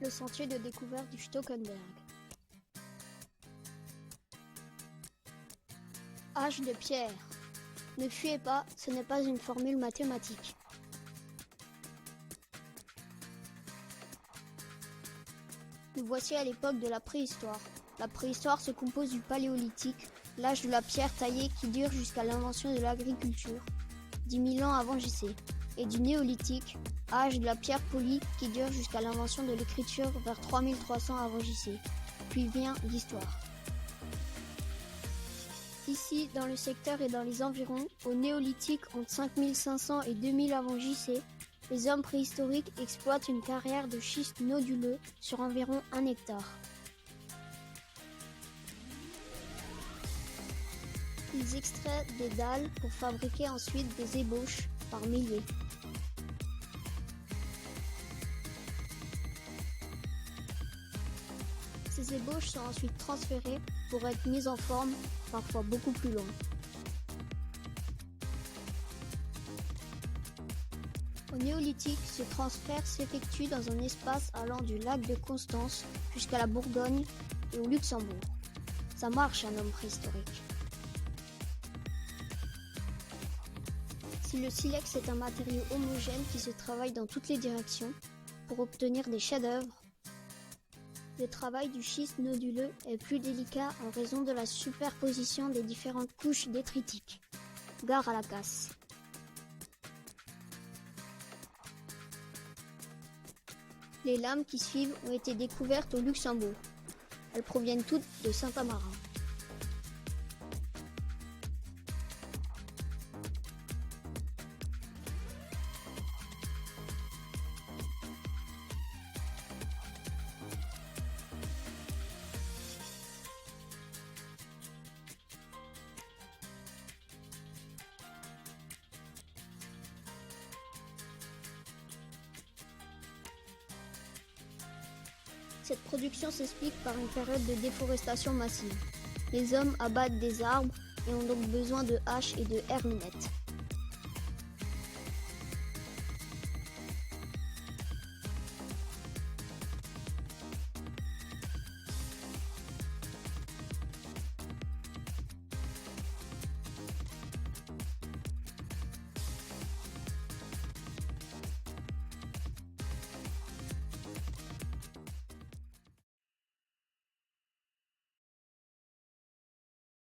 Le sentier de découverte du Stauffenberg. Âge de pierre. Ne fuyez pas, ce n'est pas une formule mathématique. Nous voici à l'époque de la préhistoire. La préhistoire se compose du paléolithique, l'âge de la pierre taillée qui dure jusqu'à l'invention de l'agriculture, 10 000 ans avant JC, et du néolithique, âge de la pierre polie qui dure jusqu'à l'invention de l'écriture vers 3300 avant JC. Puis vient l'histoire. Ici, dans le secteur et dans les environs, au néolithique entre 5500 et 2000 avant JC, les hommes préhistoriques exploitent une carrière de schiste noduleux sur environ 1 hectare. Ils extraient des dalles pour fabriquer ensuite des ébauches par milliers. Ces ébauches sont ensuite transférées pour être mises en forme, parfois beaucoup plus longue. Au néolithique, ce transfert s'effectue dans un espace allant du lac de Constance jusqu'à la Bourgogne et au Luxembourg. Ça marche, un homme préhistorique. Si le silex est un matériau homogène qui se travaille dans toutes les directions pour obtenir des chefs-d'œuvre, le travail du schiste noduleux est plus délicat en raison de la superposition des différentes couches détritiques. Gare à la casse. Les lames qui suivent ont été découvertes au Luxembourg. Elles proviennent toutes de Saint-Amarin. Cette production s'explique par une période de déforestation massive. Les hommes abattent des arbres et ont donc besoin de haches et de herminettes.